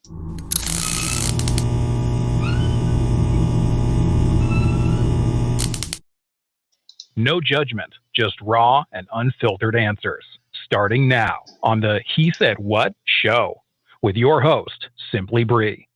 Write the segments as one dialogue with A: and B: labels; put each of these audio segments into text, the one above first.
A: No judgment, just raw and unfiltered answers. Starting now on the He Said What show with your host, Simply Bree.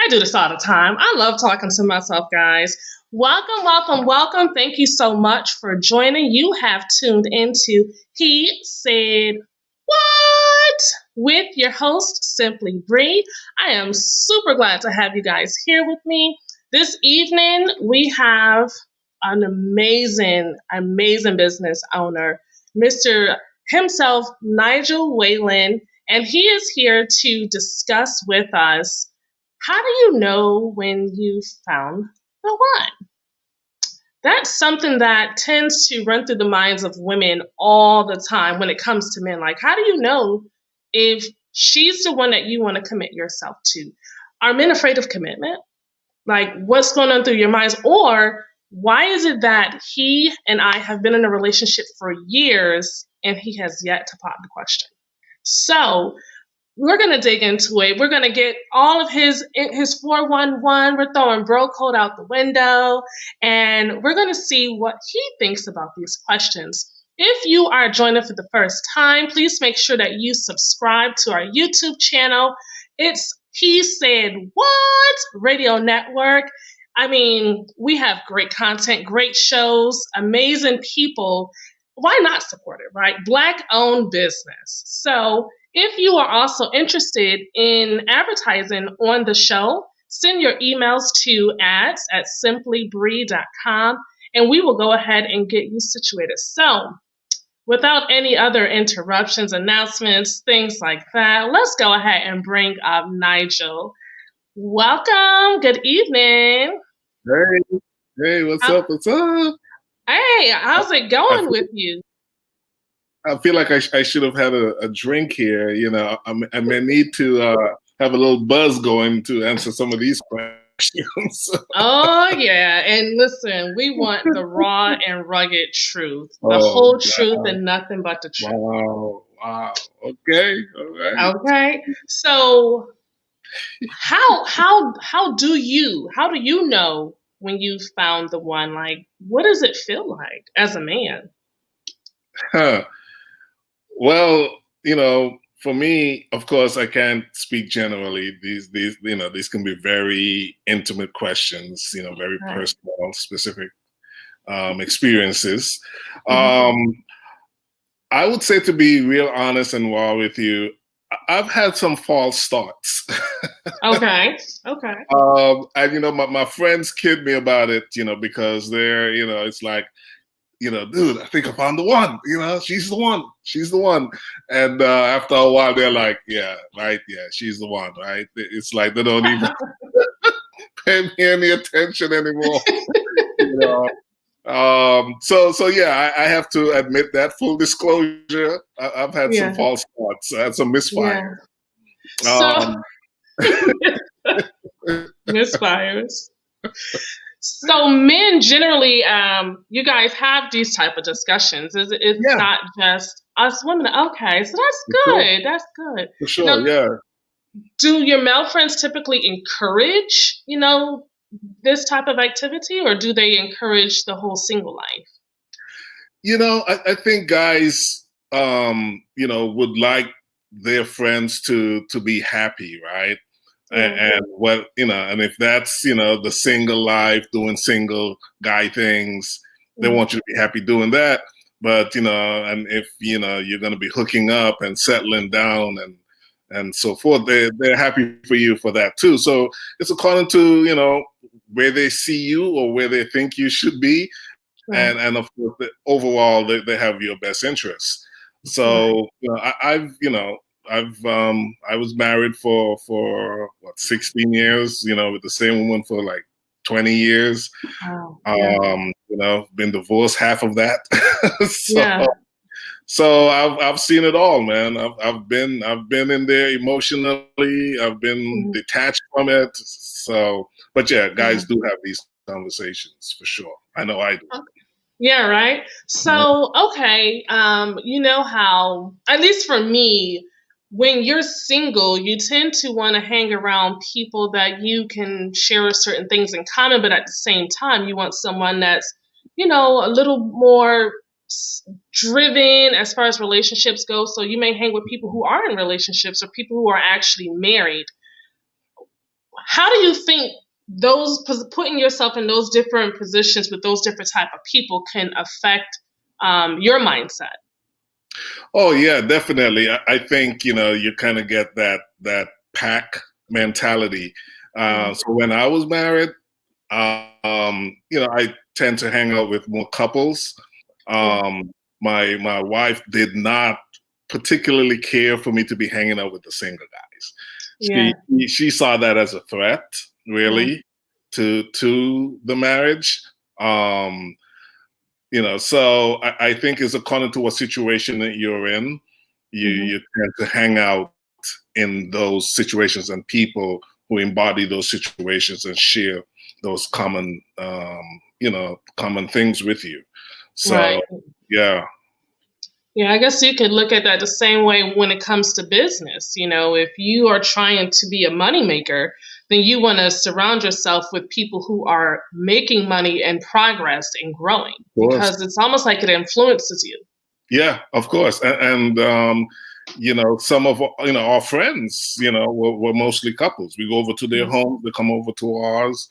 B: I do this all the time. I love talking to myself, guys. Welcome, welcome, welcome. Thank you so much for joining. You have tuned into He Said What with your host, Simply Bree. I am super glad to have you guys here with me. This evening, we have an amazing business owner, Mr. himself, Nigel Whalen, and he is here to discuss with us, how do you know when you've found the one? That's something that tends to run through the minds of women all the time when it comes to men. Like, how do you know if she's the one that you want to commit yourself to? Are men afraid of commitment? Like, what's going on through your minds? Or why is it that he and I have been in a relationship for years and he has yet to pop the question? So we're going to dig into it. We're going to get all of his 411. We're throwing bro code out the window, and we're going to see what he thinks about these questions. If you are joining for the first time, please make sure that you subscribe to our YouTube channel. It's He Said What Radio Network. I mean, we have great content, great shows, amazing people. Why not support it, right? Black-owned business. So if you are also interested in advertising on the show, send your emails to ads@simplybree.com, and we will go ahead and get you situated. So without any other interruptions, announcements, things like that, let's go ahead and bring up Nigel. Welcome. Good evening.
C: Hey, what's up? What's up?
B: Hey, how's it going with you?
C: I feel like I should have had a drink here. You know, I may need to have a little buzz going to answer some of these questions.
B: Oh, yeah. And listen, we want the raw and rugged truth. The whole truth and nothing but the truth.
C: Wow. Okay. All right.
B: Okay. So how do you know when you found the one? Like, what does it feel like as a man?
C: Well, you know, for me, of course, I can't speak generally. These can be very intimate questions, you know, very personal, specific experiences. I would say, to be real honest and raw with you, I've had some false starts.
B: Okay.
C: And, you know, my friends kid me about it, you know, because they're, you know, it's like, you know, dude, I think I found the one, you know, she's the one. And after a while, they're like, yeah, right. Yeah, she's the one, right? It's like they don't even pay me any attention anymore. You know? So yeah, I have to admit that, full disclosure, I've had some false starts. I had some misfires.
B: So, misfires. So men generally, you guys have these type of discussions. It's not just us women. Okay, so that's good. That's good.
C: For sure, now,
B: do your male friends typically encourage, you know, this type of activity, or do they encourage the whole single life?
C: You know, I think guys, you know, would like their friends to be happy, right? And what, you know, and if that's, you know, the single life, doing single guy things, they want you to be happy doing that. but and if you're going to be hooking up and settling down and so forth, they're happy for you for that too. So it's according to where they see you or where they think you should be,
B: Right.
C: and of course overall they have your best interests. So I was married for what 16 years, with the same woman for like 20 years.
B: Wow. Yeah.
C: Been divorced half of that. so
B: Yeah.
C: so I've seen it all, man. I've been in there emotionally. I've been detached from it. So, but yeah, guys do have these conversations for sure. I know I do.
B: Yeah, right. So, okay, you know how, at least for me, when you're single, you tend to want to hang around people that you can share certain things in common, but at the same time, you want someone that's, a little more driven as far as relationships go. So you may hang with people who are in relationships or people who are actually married. How do you think putting yourself in those different positions with those different type of people can affect your mindset?
C: Oh yeah, definitely. I think you kind of get that pack mentality. So when I was married, I tend to hang out with more couples. My wife did not particularly care for me to be hanging out with the single guys.
B: Yeah.
C: She saw that as a threat, really, to the marriage. So I think it's according to what situation that you're in. You tend to hang out in those situations and people who embody those situations and share those common things with you. So
B: Right.
C: yeah.
B: Yeah, I guess you could look at that the same way when it comes to business. If you are trying to be a moneymaker, then you want to surround yourself with people who are making money and progress and growing, because it's almost like it influences you.
C: Yeah, of course. And some of our friends, were mostly couples. We go over to their homes, they come over to ours.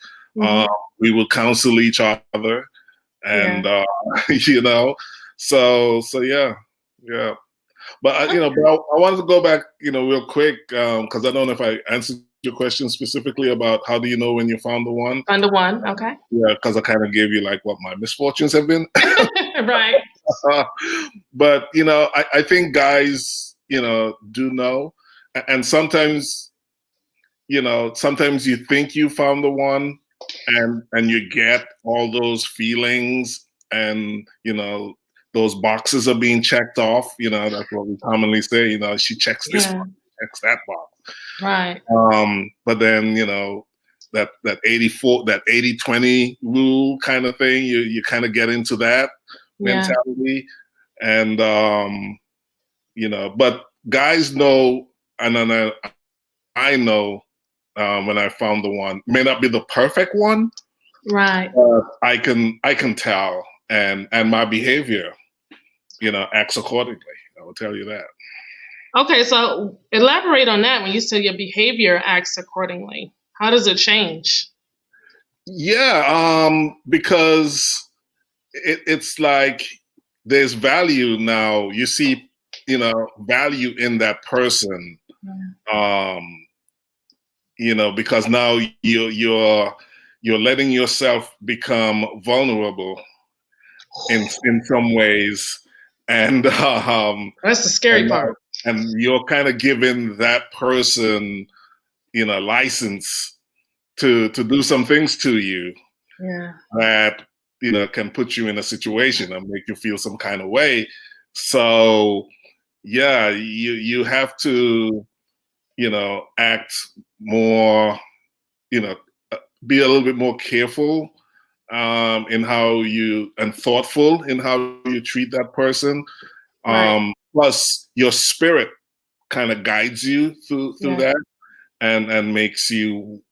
C: We will counsel each other, and so yeah. But I wanted to go back, real quick, because I don't know if I answered your question specifically about how do you know when you found the one.
B: Found the one, okay.
C: Yeah, because I kind of gave you like what my misfortunes have been.
B: Right.
C: But I think guys do know, and sometimes you think you found the one, and you get all those feelings, and those boxes are being checked off. That's what we commonly say. She checks this box, checks that box.
B: Right.
C: But then that 80-20 rule kind of thing, you kind of get into that mentality, and but guys know, and then I know when I found the one. May not be the perfect one,
B: right?
C: But I can tell, and my behavior acts accordingly. I will tell you that.
B: Okay, so elaborate on that. When you say your behavior acts accordingly, how does it change?
C: Yeah, because it's like there's value now. You see, value in that person. Because now you're letting yourself become vulnerable in some ways, and
B: that's the scary part.
C: And you're kind of giving that person, license to do some things to you that can put you in a situation and make you feel some kind of way. So yeah, you have to act more, be a little bit more careful in how and thoughtful in how you treat that person. Plus your spirit kind of guides you through that, and makes you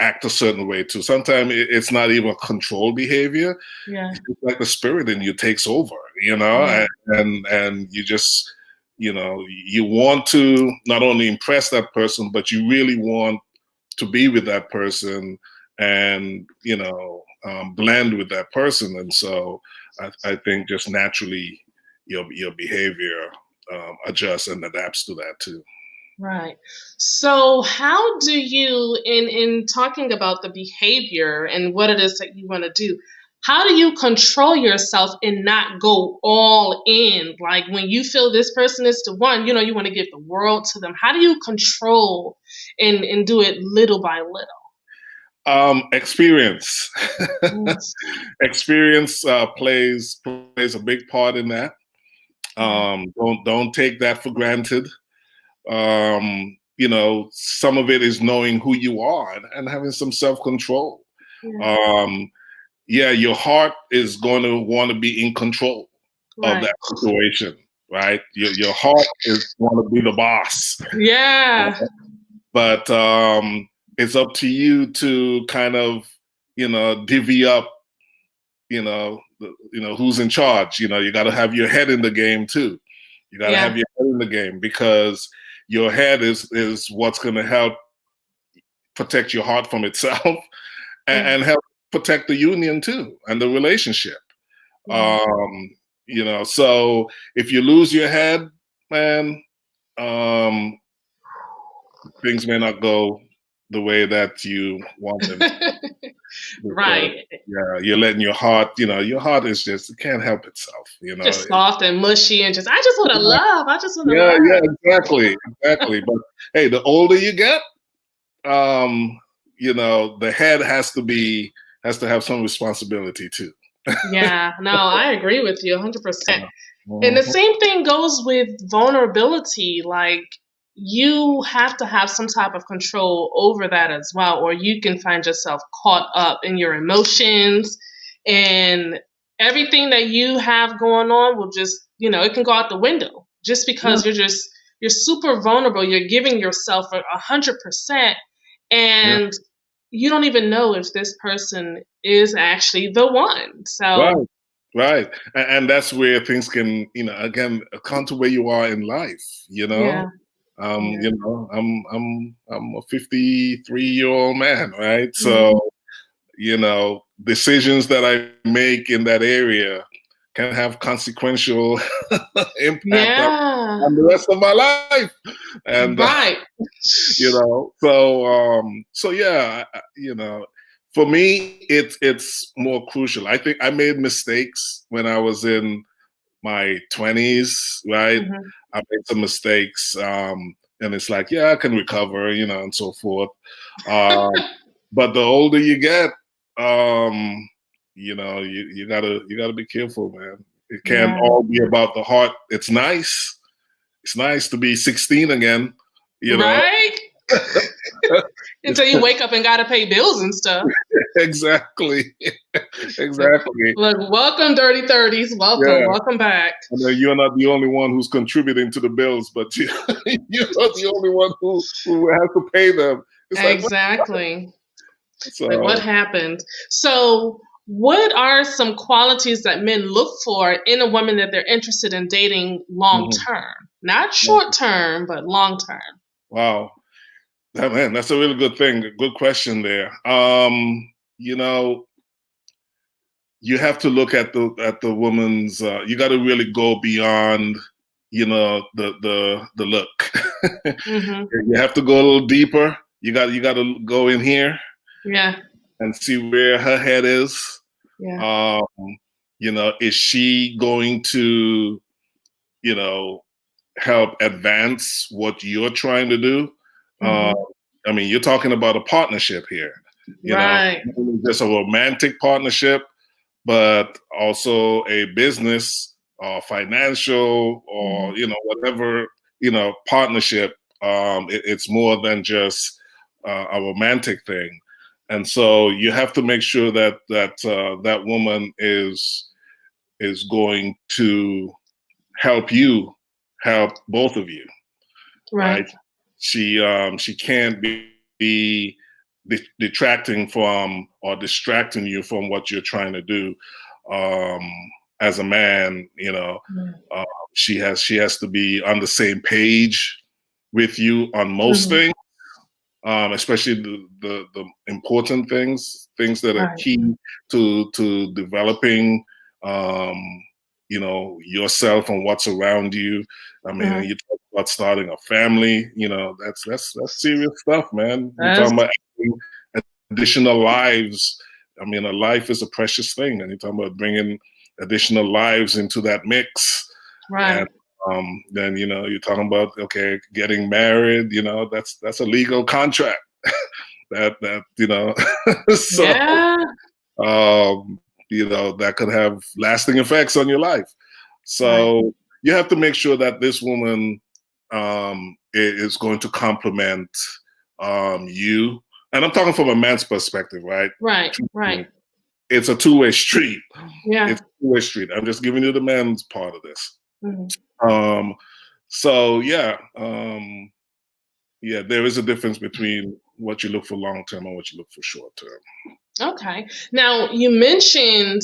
C: act a certain way too. Sometimes it's not even controlled behavior. It's like the spirit in you takes over, and you just you want to not only impress that person, but you really want to be with that person and blend with that person. And so I think just naturally your behavior adjusts and adapts to that too.
B: Right. So how do you, in talking about the behavior and what it is that you want to do, how do you control yourself and not go all in? Like when you feel this person is the one, you want to give the world to them. How do you control and do it little by little?
C: Experience.
B: Yes.
C: Experience plays a big part in that. Don't take that for granted. Some of it is knowing who you are and having some self-control.
B: Yeah.
C: Your heart is going to want to be in control of
B: Right.
C: that situation, right? Your heart is going to be the boss.
B: Yeah.
C: But it's up to you to kind of, divvy up, who's in charge. You got to have your head in the game too. You got to have your head in the game, because your head is what's going to help protect your heart from itself and help protect the union too and the relationship. So if you lose your head, man, things may not go the way that you want them to.
B: Right.
C: Yeah, you're letting your heart, your heart is just, it can't help itself,
B: Just soft and mushy and I just want to love. I just want to
C: Yeah,
B: love.
C: exactly. But hey, the older you get, the head has to have some responsibility too.
B: Yeah, no, I agree with you 100%. And the same thing goes with vulnerability. Like you have to have some type of control over that as well, or you can find yourself caught up in your emotions, and everything that you have going on will just, it can go out the window just because you're super vulnerable. You're giving yourself 100%, and you don't even know if this person is actually the one. So
C: right. And that's where things can, again, account to where you are in life, I'm a 53-year-old man, right? So, decisions that I make in that area can have consequential impact on the rest of my life. And for me, it's more crucial. I think I made mistakes when I was in my 20s, right? I made some mistakes, and it's like, I can recover, and so forth. But the older you get, you gotta be careful, man. It can't all be about the heart. It's nice to be 16 again,
B: right? Until you wake up and gotta pay bills and stuff.
C: Exactly.
B: Look, welcome, dirty 30s. Welcome back.
C: And you're not the only one who's contributing to the bills, but you're not the only one who has to pay them. It's
B: exactly.
C: Like
B: what happened? So what are some qualities that men look for in a woman that they're interested in dating long term? Not short term, but long term.
C: Wow. Man, that's a really good thing. Good question there. You have to look at the woman's. You got to really go beyond, the look. You have to go a little deeper. You got to go in here. And see where her head is. Is she going to, help advance what you're trying to do? I mean, you're talking about a partnership here. Not only just a romantic partnership, but also a business or financial or, whatever, partnership. It's more than just a romantic thing. And so you have to make sure that that woman is going to help you, help both of you, right? She can't be detracting from or distracting you from what you're trying to do. As a man, she has to be on the same page with you on most things. Especially the important things that are key to developing yourself and what's around you. I mean, you talk about starting a family, that's serious stuff, man. You're talking about adding additional lives. I mean, a life is a precious thing, and you're talking about bringing additional lives into that mix.
B: Right.
C: And then, you're talking about, okay, getting married, that's a legal contract. So,
B: Yeah.
C: that could have lasting effects on your life. So you have to make sure that this woman is going to complement you. And I'm talking from a man's perspective, right?
B: Right.
C: It's a two-way street.
B: Yeah.
C: It's a two-way street. I'm just giving you the man's part of this.
B: Mm-hmm.
C: So there is a difference between what you look for long-term and what you look for short-term.
B: Okay. Now, you mentioned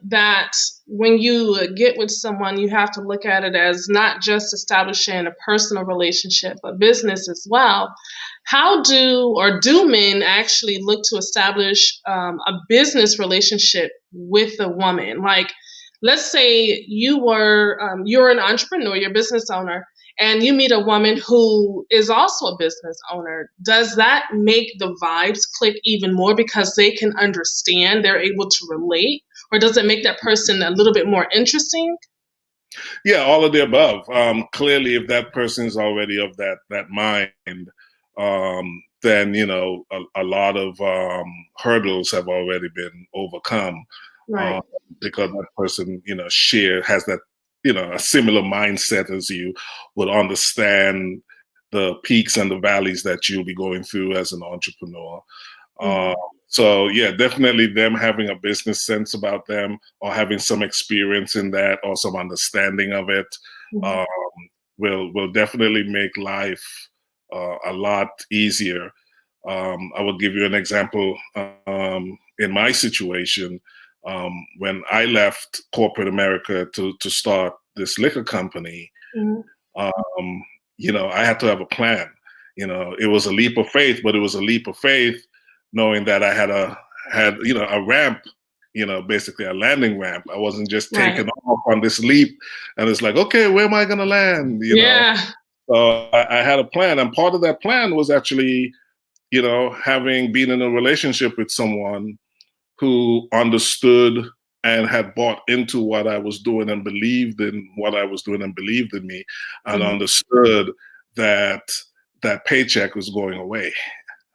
B: that when you get with someone, you have to look at it as not just establishing a personal relationship, but business as well. How do men actually look to establish a business relationship with a woman? Like, let's say you're an entrepreneur, you're a business owner, and you meet a woman who is also a business owner. Does that make the vibes click even more because they can understand, they're able to relate? Or does it make that person a little bit more interesting?
C: Yeah, all of the above. Clearly, if that person is already of that mind, then a lot of hurdles have already been overcome.
B: Right.
C: Because that person, has that, a similar mindset as you, would understand the peaks and the valleys that you'll be going through as an entrepreneur. So yeah, definitely them having a business sense about them, or having some experience in that, or some understanding of it, will definitely make life a lot easier. I will give you an example. In my situation, when I left corporate America to start this liquor company, I had to have a plan. It was a leap of faith, but it was a leap of faith knowing that I had a ramp, basically a landing ramp. I wasn't just taking off on this leap and it's like, okay, where am I going to land? So I had a plan, and part of that plan was actually, having been in a relationship with someone who understood and had bought into what I was doing and believed in what I was doing and believed in me, and understood that that paycheck was going away.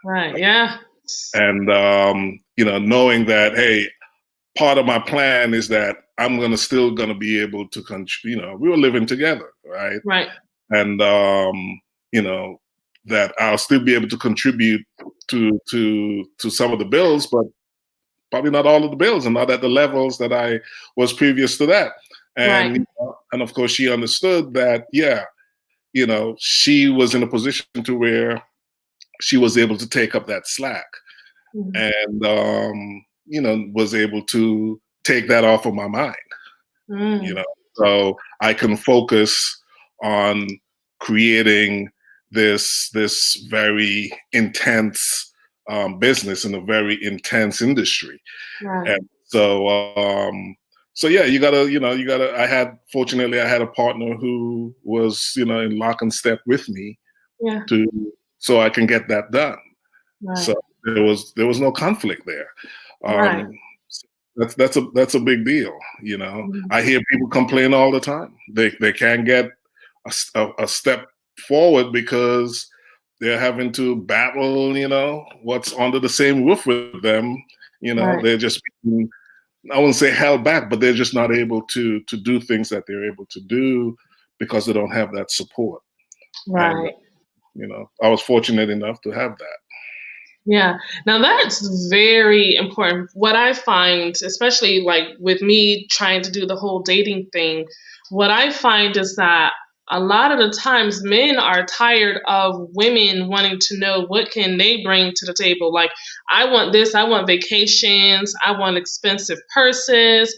B: Right. Yeah.
C: And, knowing that, hey, part of my plan is that I'm still going to be able to we were living together. Right.
B: Right.
C: And, that I'll still be able to contribute to some of the bills, but probably not all of the bills, and not at the levels that I was previous to that. And, and of course she understood that, she was in a position to where she was able to take up that slack, and, was able to take that off of my mind, so I can focus on creating this very intense business in a very intense industry. And so yeah, fortunately I had a partner who was, in lock and step with me so I can get that done. So there was no conflict there. That's a big deal. I hear people complain all the time. They can't get a step forward because they're having to battle, what's under the same roof with them. They're just being, I wouldn't say held back, but they're just not able to do things that they're able to do because they don't have that support.
B: Right.
C: And, I was fortunate enough to have that.
B: Yeah. Now that's very important. What I find, especially like with me trying to do the whole dating thing, what I find is that a lot of the times men are tired of women wanting to know what can they bring to the table. Like, I want this, I want vacations, I want expensive purses.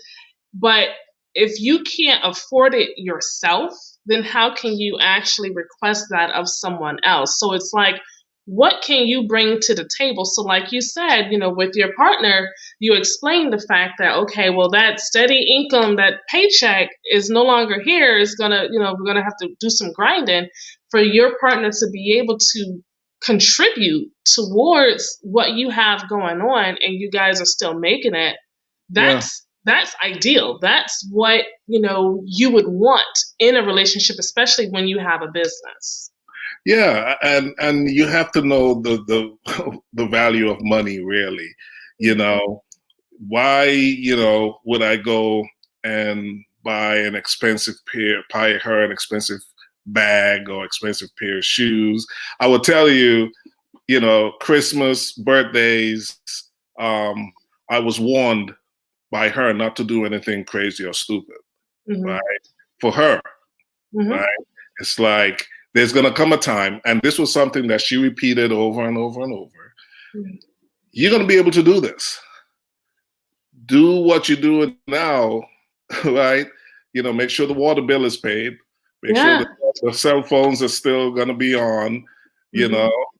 B: But if you can't afford it yourself, then how can you actually request that of someone else? So it's like, what can you bring to the table? So like you said, with your partner, you explain the fact that, okay, well, that steady income, that paycheck is no longer here. It's gonna, we're gonna have to do some grinding for your partner to be able to contribute towards what you have going on, and you guys are still making it.
C: Yeah.
B: That's ideal. That's what, you would want in a relationship, especially when you have a business.
C: Yeah, and you have to know the the value of money, really. You know, why, would I go and buy an expensive buy her an expensive bag or expensive pair of shoes? I will tell you, Christmas, birthdays, I was warned by her not to do anything crazy or stupid, right? For her, right? It's like there's gonna come a time, and this was something that she repeated over and over and over. You're gonna be able to do this. Do what you're doing now, right? Make sure the water bill is paid. Make sure that the cell phones are still gonna be on.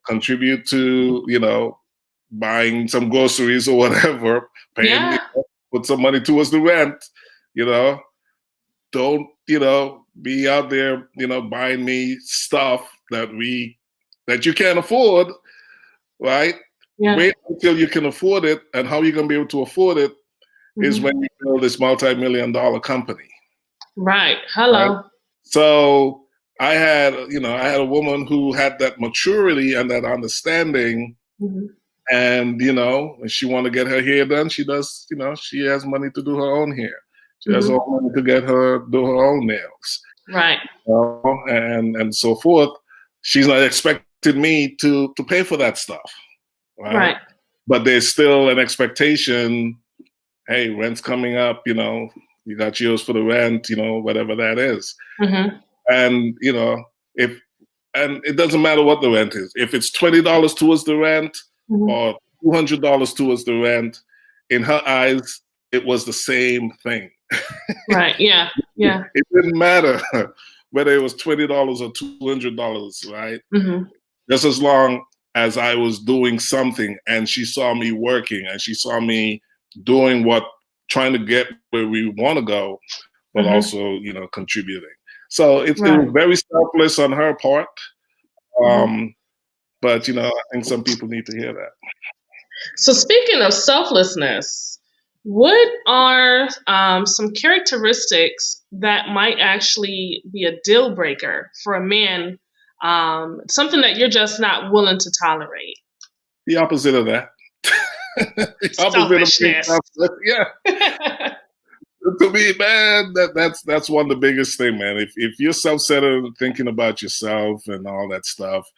C: Contribute to buying some groceries or whatever. Paying, put some money towards the rent. Don't be out there buying me stuff that you can't afford, right? Wait until you can afford it, and how you're gonna be able to afford it is when you build this multi-million-dollar company.
B: Right. Hello.
C: Right? So I had a woman who had that maturity and that understanding, and when she want to get her hair done, she does. She has money to do her own hair. She has all money to do her own nails,
B: right?
C: And so forth. She's not expecting me to pay for that stuff, right? But there's still an expectation. Hey, rent's coming up. You got yours for the rent. Whatever that is, and and it doesn't matter what the rent is. If it's $20 towards the rent or $200 towards the rent, in her eyes, it was the same thing.
B: Right. Yeah. Yeah.
C: It didn't matter whether it was $20 or $200, right? Just as long as I was doing something, and she saw me working, and she saw me trying to get where we want to go, but also contributing. So it was very selfless on her part. But I think some people need to hear that.
B: So speaking of selflessness, what are some characteristics that might actually be a deal breaker for a man? Something that you're just not willing to tolerate.
C: The opposite of that.
B: Selfishness.
C: Yeah. To me, man, that's one of the biggest thing, man. If you're self-centered, thinking about yourself and all that stuff,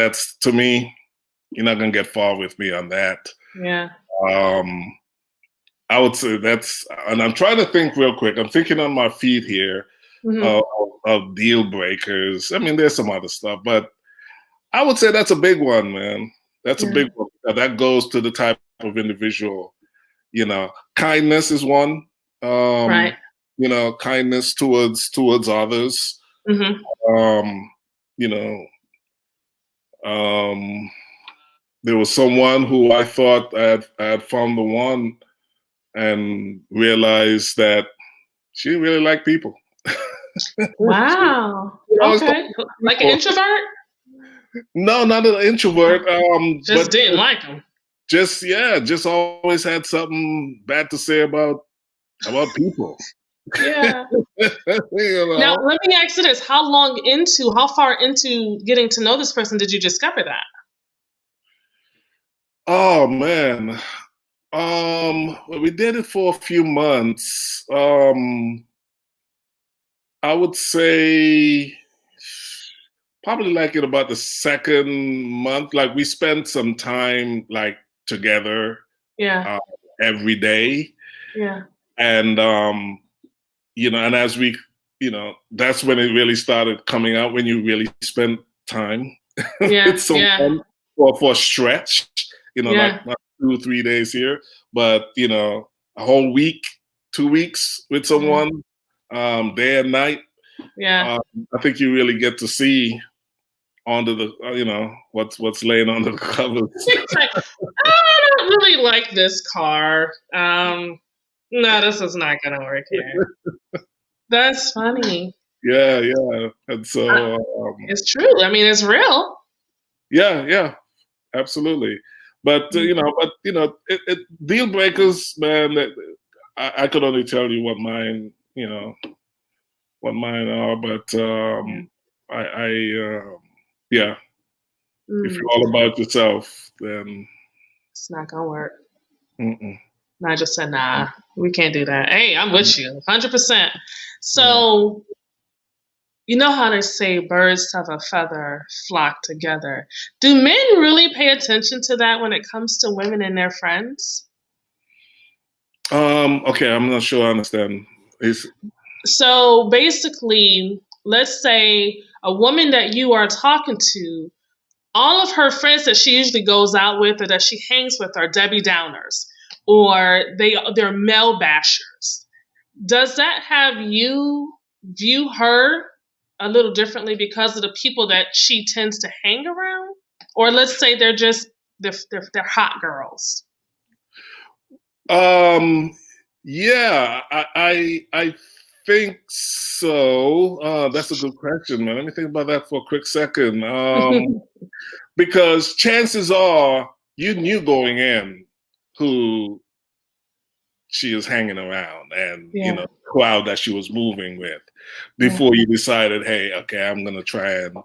C: that's to me, you're not gonna get far with me on that.
B: Yeah.
C: I would say and I'm trying to think real quick. I'm thinking on my feet here of deal breakers. I mean, there's some other stuff, but I would say that's a big one, man. That's a big one. That goes to the type of individual. Kindness is one.
B: Right.
C: Kindness towards others. There was someone who I thought I had found the one, and realized that she didn't really like people.
B: Wow. Okay. Like an introvert?
C: No, not an introvert.
B: Just didn't like him.
C: Just always had something bad to say about people.
B: Yeah. Now let me ask you this: how far into getting to know this person did you discover that?
C: Oh man. Well, we did it for a few months. I would say probably like in about the second month, like we spent some time like together.
B: Yeah.
C: Every day.
B: Yeah.
C: And and as we, that's when it really started coming out, when you really spend time with someone for a stretch, like not 2 or 3 days here, but a whole week, 2 weeks with someone, day and night.
B: Yeah.
C: I think you really get to see under the, what's laying under the covers.
B: It's like, I don't really like this car. No, this is not gonna work here. That's funny.
C: Yeah, and so
B: It's true. I mean, it's real.
C: yeah, absolutely. But deal breakers, man. I could only tell you what mine are, but yeah. If you're all about yourself, then
B: it's not gonna work.
C: Mm-mm.
B: I just said, nah, we can't do that. Hey, I'm with you, 100%. So, you know how they say birds of a feather flock together. Do men really pay attention to that when it comes to women and their friends?
C: Okay, I'm not sure I understand.
B: So basically, let's say a woman that you are talking to, all of her friends that she usually goes out with or that she hangs with are Debbie Downers, or they're male bashers. Does that have you view her a little differently because of the people that she tends to hang around? Or let's say they're hot girls.
C: Yeah, I think so. That's a good question, man. Let me think about that for a quick second. Because chances are you knew going in who she is hanging around and the crowd that she was moving with before you decided, hey, okay, I'm gonna try and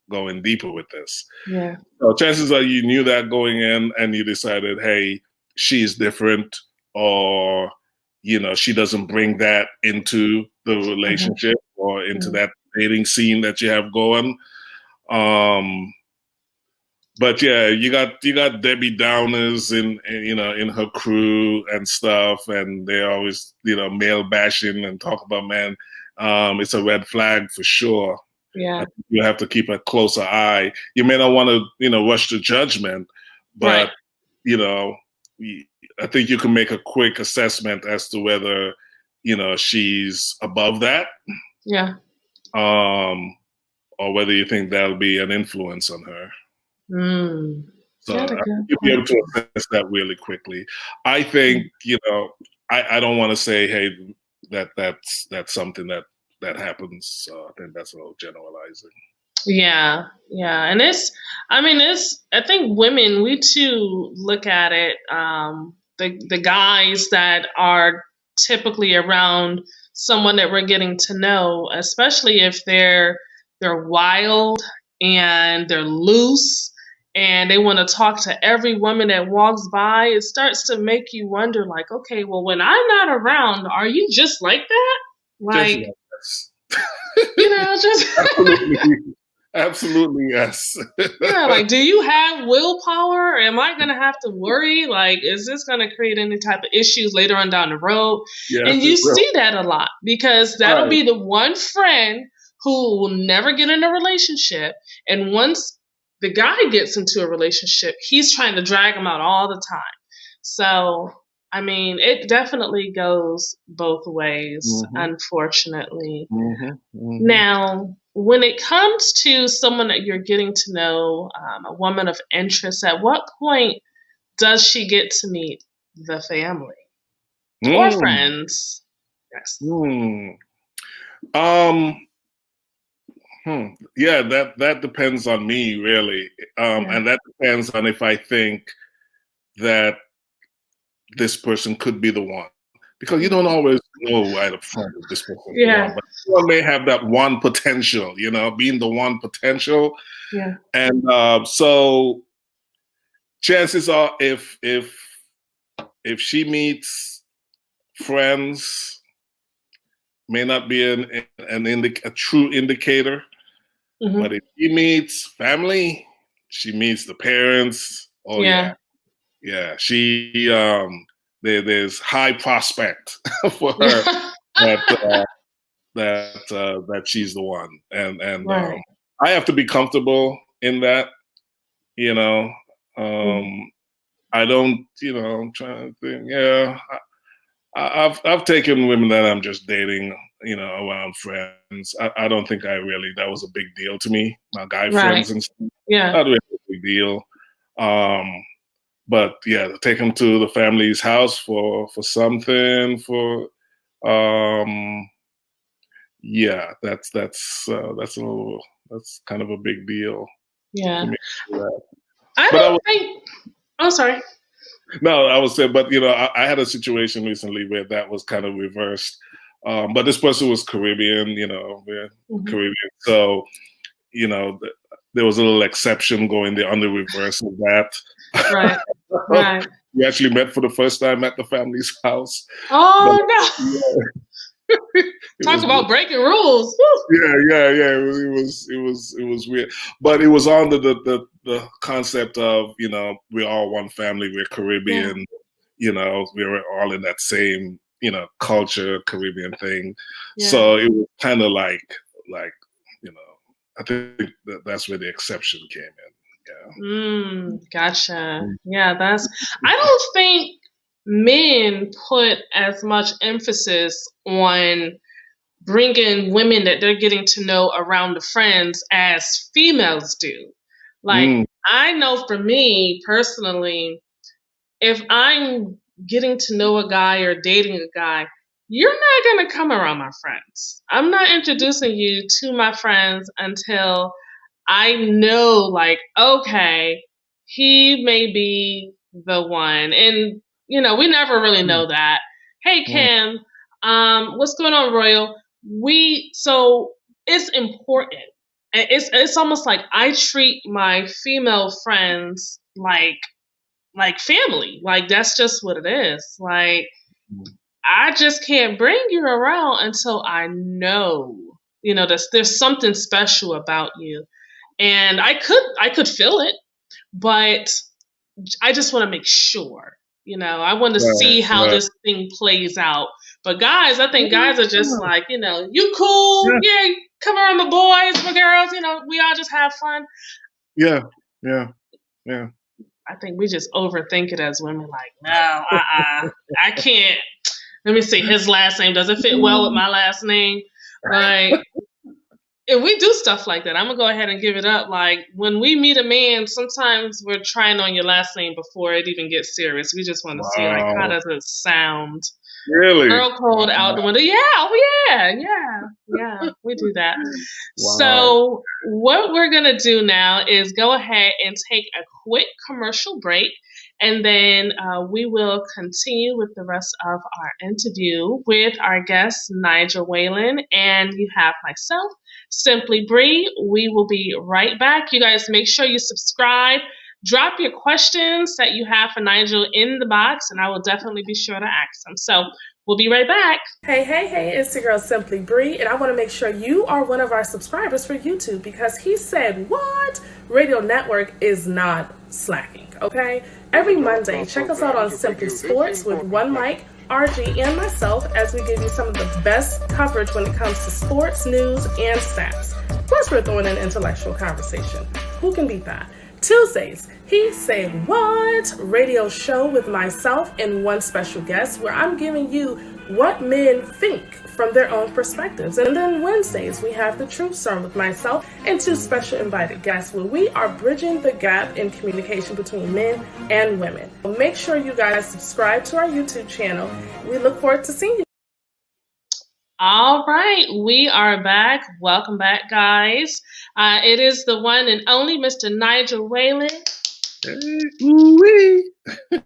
C: go in deeper with this.
B: Yeah.
C: So chances are you knew that going in and you decided, hey, she's different, or she doesn't bring that into the relationship or into that dating scene that you have going. But yeah, you got Debbie Downers in her crew and stuff, and they're always male bashing and talk about man. It's a red flag for sure.
B: Yeah,
C: you have to keep a closer eye. You may not want to rush to judgment, but I think you can make a quick assessment as to whether she's above that.
B: Yeah.
C: Or whether you think that'll be an influence on her. So you'll be able to assess that really quickly. I think I don't want to say, hey, that's something that happens. So I think that's a little generalizing.
B: Yeah, and I think women, we too look at it. The guys that are typically around someone that we're getting to know, especially if they're wild and they're loose and they want to talk to every woman that walks by, it starts to make you wonder, like, okay, well, when I'm not around, are you just like that? Like, just
C: Absolutely, yes.
B: Yeah, like, do you have willpower? Am I going to have to worry? Like, is this going to create any type of issues later on down the road?
C: Yeah,
B: and you see that a lot because that'll be the one friend who will never get in a relationship. And once the guy gets into a relationship, he's trying to drag him out all the time. So, I mean, it definitely goes both ways, unfortunately. Now, when it comes to someone that you're getting to know, a woman of interest, at what point does she get to meet the family or friends? Yes.
C: Yeah, that depends on me, really. And that depends on if I think that this person could be the one. Because you don't always know right up front if this person is the one. But someone may have that one potential, being the one potential.
B: Yeah.
C: And so chances are if she meets friends, may not be a true indicator. But if she meets family, she meets the parents. Oh yeah. She there's high prospect for her that she's the one, and I have to be comfortable in that. I don't. I'm trying to think. Yeah, I've taken women that I'm just dating around friends. I don't think that was a big deal to me. My guy
B: Right.
C: friends and stuff,
B: Yeah.
C: not really a big deal. But yeah, to take them to the family's house for something yeah, that's kind of a big deal
B: Yeah.
C: for me.
B: I
C: But
B: don't think. Oh, sorry.
C: No, I was saying, but I had a situation recently where that was kind of reversed. But this person was Caribbean, we're Caribbean, so there was a little exception going there on the reverse of that.
B: Right. Right.
C: We actually met for the first time at the family's house.
B: Oh
C: But,
B: no!
C: yeah,
B: Talk about breaking rules.
C: Yeah. It was weird, but it was under the concept of we're all one family. We're Caribbean.
B: Yeah.
C: We were all in that same culture, Caribbean thing.
B: Yeah.
C: So it was kind of like I think that's where the exception came in. Yeah.
B: Gotcha. Yeah, I don't think men put as much emphasis on bringing women that they're getting to know around the friends as females do. Like, I know for me personally, if I'm getting to know a guy or dating a guy, you're not going to come around my friends. I'm not introducing you to my friends until I know, like, okay, he may be the one. And, we never really know that. Hey, Kim, what's going on, Royal? So it's important. And it's almost like I treat my female friends like family. Like, that's just what it is. Like, I just can't bring you around until I know, there's something special about you. And I could feel it, but I just want to make sure. I want to see how this thing plays out. But guys, I think guys are just like, you cool, yeah, come around the boys, my girls, we all just have fun.
C: Yeah.
B: I think we just overthink it as women. Like, no, I can't. Let me see, his last name doesn't fit well with my last name. Like, if we do stuff like that, I'm gonna go ahead and give it up. Like, when we meet a man, sometimes we're trying on your last name before it even gets serious. We just want to see, like, how does it sound?
C: Really?
B: Girl code out the window. Yeah, we do that.
C: Wow.
B: So what we're gonna do now is go ahead and take a quick commercial break, and then we will continue with the rest of our interview with our guest, Nigel Whalen, and you have myself, Simply Bree. We will be right back. You guys make sure you subscribe. Drop your questions that you have for Nigel in the box, and I will definitely be sure to ask them. So we'll be right back. Hey, it's your girl Simply Bree, and I want to make sure you are one of our subscribers for YouTube, because he said what? Radio Network is not slacking, okay? Every Monday, check us out on Simply Sports with One Mike, RG, and myself as we give you some of the best coverage when it comes to sports, news, and stats. Plus, we're throwing in intellectual conversation. Who can beat that? Tuesdays, He Said What? Radio show with myself and one special guest where I'm giving you what men think from their own perspectives. And then Wednesdays, we have the Truth Serum with myself and two special invited guests where we are bridging the gap in communication between men and women. Make sure you guys subscribe to our YouTube channel. We look forward to seeing you. All right, we are back. Welcome back, guys. It is the one and only Mr. Nigel Whalen.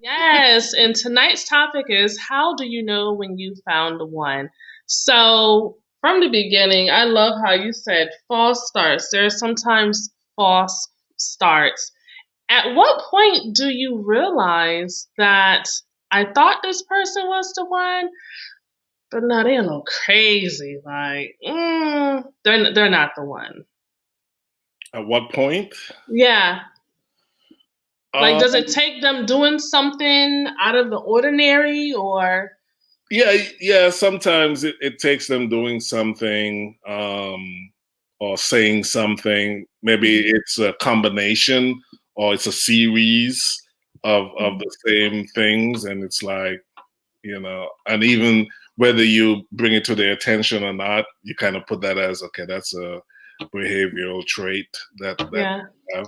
B: Yes, and tonight's topic is, how do you know when you found the one? So, from the beginning, I love how you said false starts. There are sometimes false starts. At what point do you realize that I thought this person was the one, but no, they're a little crazy. Like, they're not the one.
C: At what point?
B: Yeah. Like, does it take them doing something out of the ordinary, or?
C: Yeah. Sometimes it takes them doing something or saying something. Maybe it's a combination or it's a series of the same things, and it's like, and even whether you bring it to their attention or not, you kind of put that as, okay, that's a behavioral trait that
B: Yeah.
C: you have.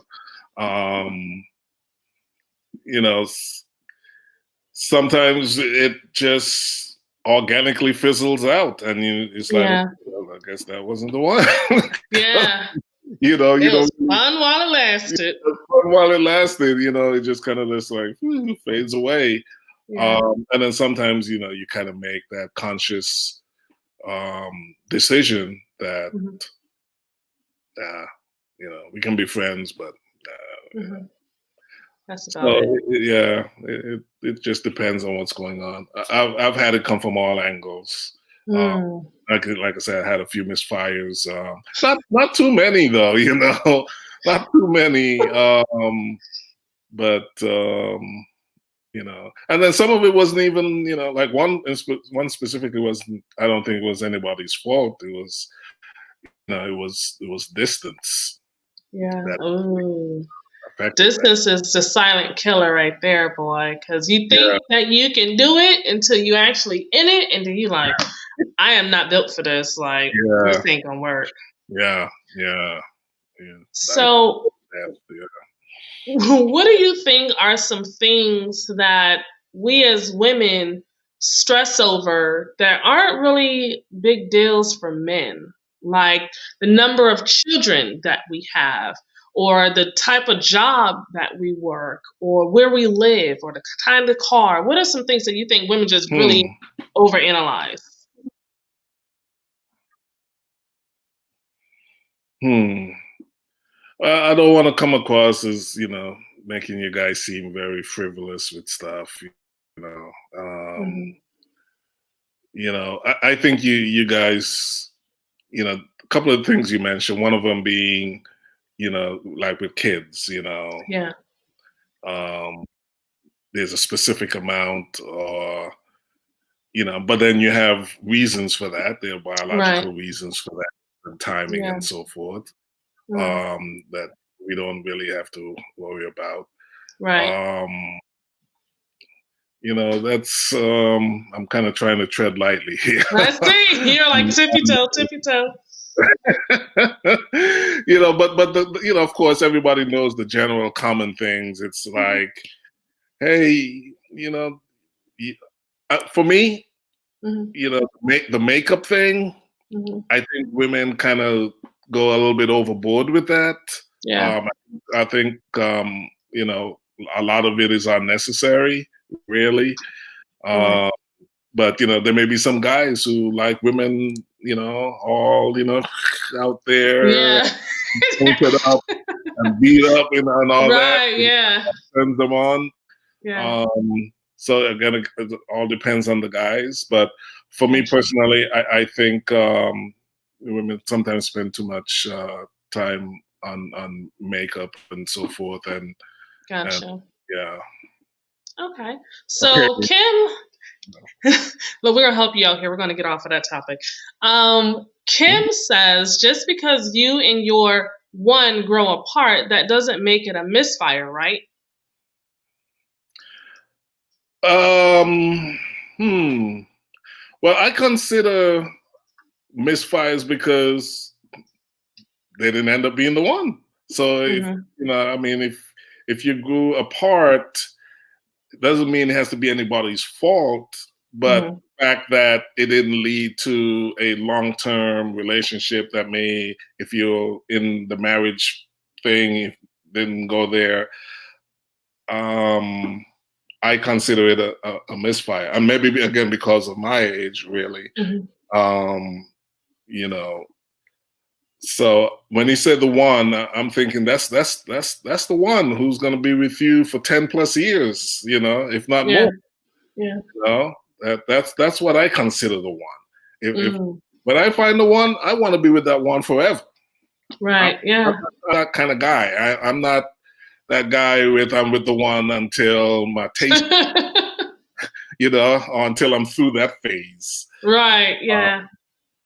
C: You know, sometimes it just organically fizzles out, and it's like,
B: Yeah.
C: well, I guess that wasn't the one.
B: Yeah.
C: You know, you
B: It was
C: don't.
B: fun while it lasted.
C: While it lasted, it just kind of just like fades away.
B: Yeah.
C: And then sometimes, you kind of make that conscious decision that,
B: Mhm.
C: we can be friends, but
B: Mhm. That's about
C: so
B: it.
C: yeah, it just depends on what's going on. I've had it come from all angles.
B: Mm.
C: Like I said, I had a few misfires. Not too many though, not too many. But and then some of it wasn't even, like one specifically wasn't. I don't think it was anybody's fault. It was, it was distance
B: Yeah.
C: that
B: Ooh.
C: affected that.
B: Distance is the silent killer right there, boy. Because you
C: Yeah,
B: think that you can do it until you actually in it, and then you like, I am not built for this. Like, this
C: yeah,
B: ain't gonna work.
C: yeah, yeah, yeah.
B: So,
C: Yeah.
B: what do you think are some things that we as women stress over that aren't really big deals for men? Like the number of children that we have, or the type of job that we work, or where we live, or the kind of car. What are some things that you think women just really overanalyze?
C: Hmm. I don't want to come across as, making you guys seem very frivolous with stuff. You know, um,
B: Hmm.
C: I think you guys, a couple of things you mentioned. One of them being, like with kids,
B: Yeah.
C: um, there's a specific amount, or but then you have reasons for that. There are
B: Right.
C: biological reasons for that, and timing
B: Yeah.
C: and so forth.
B: Mm.
C: That we don't really have to worry about.
B: Right.
C: Um, that's I'm kind of trying to tread lightly here.
B: I see. You're like tippy toe, tippy toe.
C: But of course, everybody knows the general common things. It's like, hey, for me,
B: Hmm.
C: the makeup thing.
B: Hmm.
C: I think women kind of go a little bit overboard with that.
B: Yeah.
C: Um, I think a lot of it is unnecessary, really.
B: Mm.
C: Uh, but there may be some guys who like women, all out there,
B: Yeah.
C: painted up and beat up, and all that,
B: Right. Yeah.
C: turns them on.
B: Yeah.
C: So again, it all depends on the guys. But for me
B: Gotcha.
C: personally, I think women sometimes spend too much time on makeup and so forth, and
B: Gotcha.
C: yeah.
B: Okay.
C: Okay.
B: So Kim, look, we're gonna help you out here. We're gonna get off of that topic. Kim says just because you and your one grow apart, that doesn't make it a misfire, right?
C: Um. Hmm. Well, I consider misfires because they didn't end up being the one. So if
B: Mm-hmm.
C: I mean, if you grew apart, it doesn't mean it has to be anybody's fault, but
B: Mm-hmm.
C: the fact that it didn't lead to a long-term relationship that may, if you're in the marriage thing, if didn't go there, I consider it a misfire. And maybe again because of my age, really.
B: Mm-hmm.
C: Um, you know, so when he said the one, I'm thinking that's the one who's going to be with you for 10 plus years, if not
B: Yeah.
C: more.
B: Yeah.
C: That's what I consider the one. If
B: Mm.
C: when I find the one, I want to be with that one forever. I'm
B: Right. Yeah.
C: not that kind of guy. I'm not that guy I'm with the one until my taste, or until I'm through that phase.
B: Right.
C: Uh,
B: Yeah.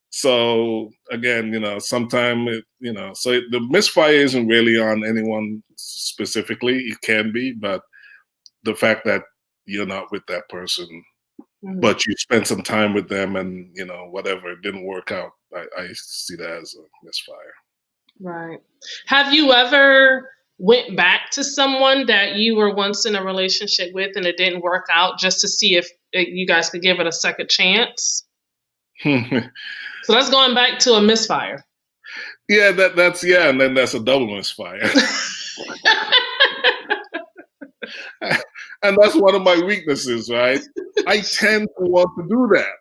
C: so again, sometime the misfire isn't really on anyone specifically. It can be, but the fact that you're not with that person but you spend some time with them and, whatever, it didn't work out. I see that as a misfire.
B: Right. Have you ever went back to someone that you were once in a relationship with and it didn't work out just to see if you guys could give it a second chance? So that's going back to a misfire.
C: Yeah, and then that's a double misfire. And that's one of my weaknesses, right? I tend to want to do that.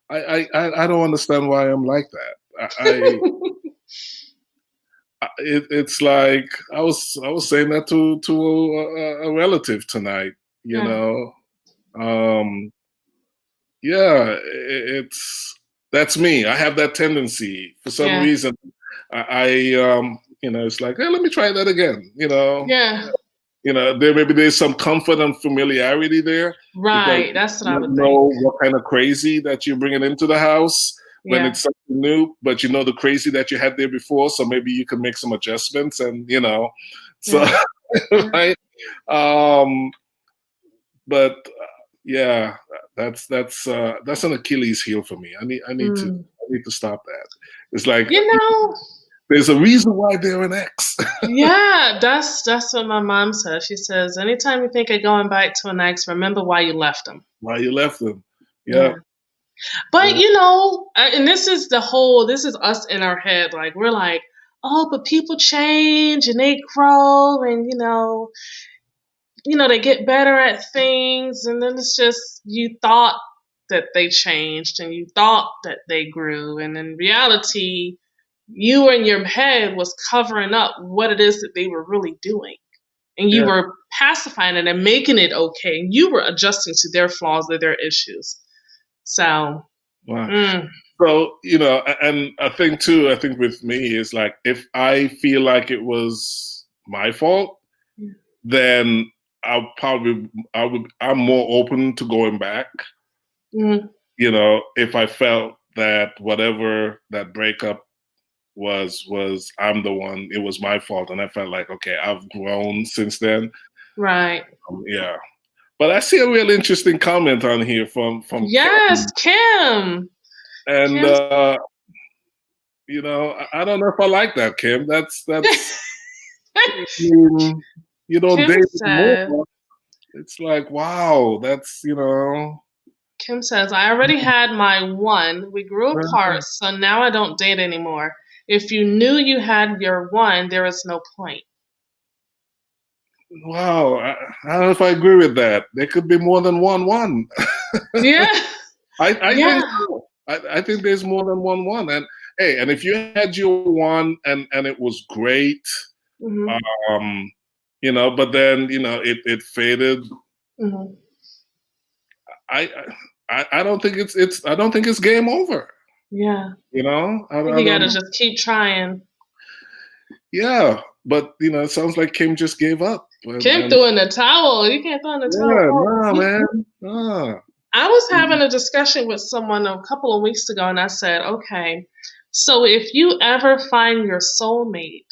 C: I don't understand why I'm like that. It's like I was saying that to a relative tonight. That's me. I have that tendency for some reason. It's like, hey, let me try that again. There's some comfort and familiarity there.
B: Right, that's what I would
C: know
B: think.
C: what kind of crazy that you're bringing into the house when it's something new, but you know the crazy that you had there before, so maybe you can make some adjustments and right. But that's an Achilles heel for me. I need to stop that. It's like there's a reason why they're an ex.
B: Yeah, that's what my mom says. She says, anytime you think of going back to an ex, remember why you left them.
C: Why you left them. Yeah.
B: But, and this is us in our head. Like, we're like, oh, but people change and they grow and, they get better at things. And then it's just, you thought that they changed and you thought that they grew. And in reality, you in your head was covering up what it is that they were really doing. And you were pacifying it and making it okay. And you were adjusting to their flaws or their issues. So,
C: wow. So, and a thing too, I think with me is like, if I feel like it was my fault, then I'm more open to going back. If I felt that whatever that breakup was I'm the one, it was my fault. And I felt like, okay, I've grown since then.
B: Right.
C: But I see a real interesting comment on here from
B: yes, Kim.
C: And I don't know if I like that, Kim. That's you don't
B: Kim
C: date
B: said,
C: more. It's like, wow, that's
B: Kim says, I already had my one. We grew apart, so now I don't date anymore. If you knew you had your one, there is no point.
C: Wow, I don't know if I agree with that. There could be more than one.
B: Yeah.
C: I think so. I think there's more than one. And hey, and if you had your one and it was great, but then it faded. I don't think it's game over.
B: Yeah.
C: You
B: gotta just keep trying.
C: Yeah, but it sounds like Kim just gave up.
B: Kim threw in the towel. You can't throw in the towel.
C: Yeah, man.
B: I was having a discussion with someone a couple of weeks ago, and I said, okay, so if you ever find your soulmate,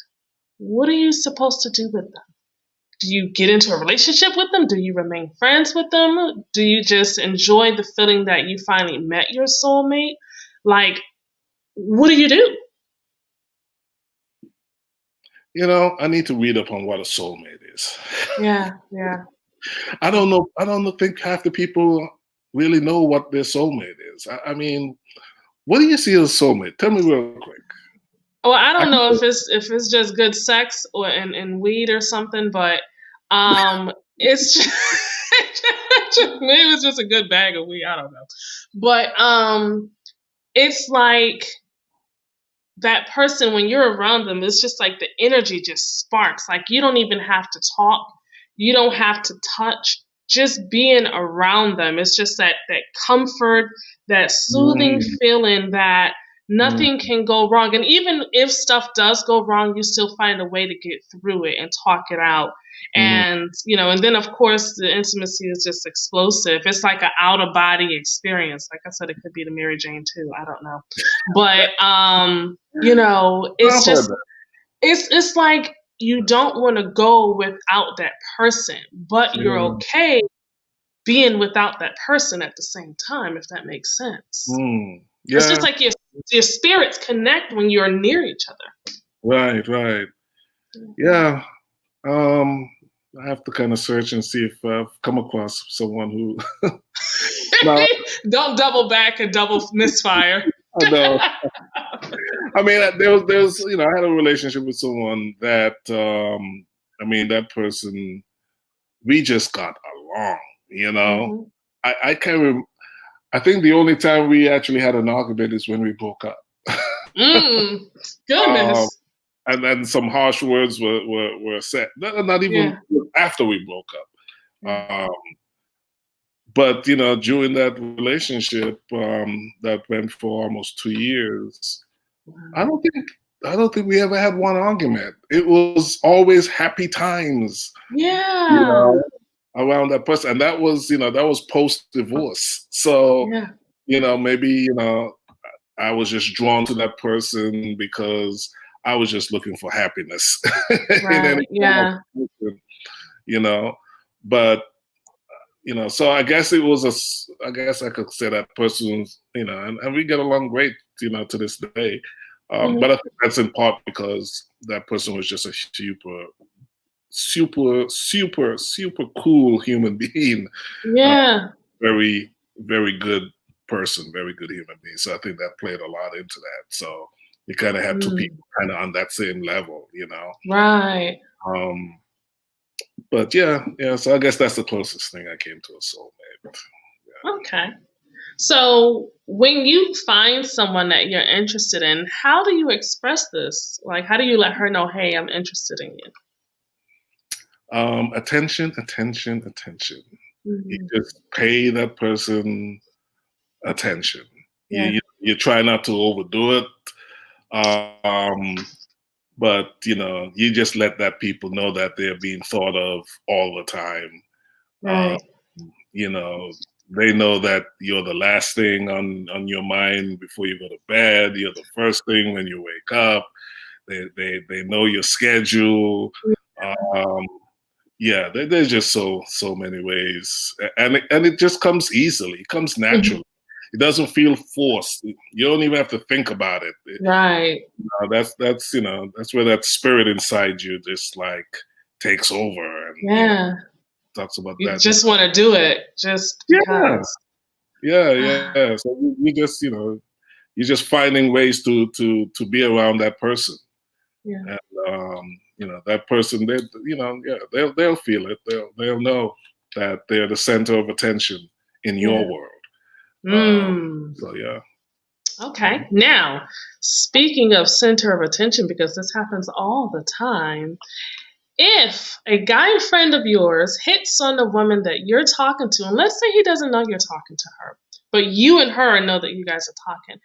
B: what are you supposed to do with them? Do you get into a relationship with them? Do you remain friends with them? Do you just enjoy the feeling that you finally met your soulmate? Like, what do you do?
C: I need to read up on what a soulmate is.
B: Yeah.
C: I don't know. I don't think half the people really know what their soulmate is. I mean, what do you see as a soulmate? Tell me real quick.
B: Well, I don't know if it's just good sex or and weed or something, but it's just, maybe it was just a good bag of weed. I don't know, but it's like that person when you're around them. It's just like the energy just sparks. Like you don't even have to talk, you don't have to touch. Just being around them, it's just that comfort, that soothing feeling that nothing can go wrong. And even if stuff does go wrong, you still find a way to get through it and talk it out. And, and then of course the intimacy is just explosive. It's like an out of body experience. Like I said, it could be the Mary Jane too. I don't know. But, it's just, it's like you don't want to go without that person, but you're okay being without that person at the same time, if that makes sense. It's
C: Yeah.
B: just like your spirits connect when you're near each other.
C: Right. Yeah. I have to kind of search and see if I've come across someone who. No,
B: Don't double back and double misfire.
C: I know. I mean, there was I had a relationship with someone that that person, we just got along.
B: Mm-hmm.
C: I can't. I think the only time we actually had an argument is when we broke up.
B: Goodness.
C: And then some harsh words were said. Not even after we broke up. But during that relationship that went for almost 2 years, I don't think we ever had one argument. It was always happy times.
B: Yeah.
C: Around that person, and that was post divorce. So maybe I was just drawn to that person because I was just looking for happiness.
B: Right.
C: But so I guess I guess I could say that person, and we get along great, to this day. But I think that's in part because that person was just a super cool human being.
B: Yeah.
C: Very, very good person, very good human being. So I think that played a lot into that. So you kind of had two people kind of on that same level,
B: Right.
C: But yeah. So I guess that's the closest thing I came to a soulmate.
B: Yeah. Okay. So when you find someone that you're interested in, how do you express this? Like, how do you let her know, hey, I'm interested in you?
C: Attention. You just pay that person attention.
B: Yeah.
C: You try not to overdo it. But you just let that people know that they're being thought of all the time.
B: Right.
C: They know that you're the last thing on your mind before you go to bed. You're the first thing when you wake up. They know your schedule. There's just so many ways, and it just comes easily. It comes naturally. It doesn't feel forced. You don't even have to think about it.
B: Right.
C: That's where that spirit inside you just like takes over and talks about
B: you
C: that.
B: Just want to do it just because.
C: Yeah. So you just you're just finding ways to be around that person.
B: Yeah.
C: And that person, they'll feel it. They'll know that they're the center of attention in your world. So yeah.
B: Okay. Now, speaking of center of attention, because this happens all the time, if a guy friend of yours hits on a woman that you're talking to, and let's say he doesn't know you're talking to her, but you and her know that you guys are talking,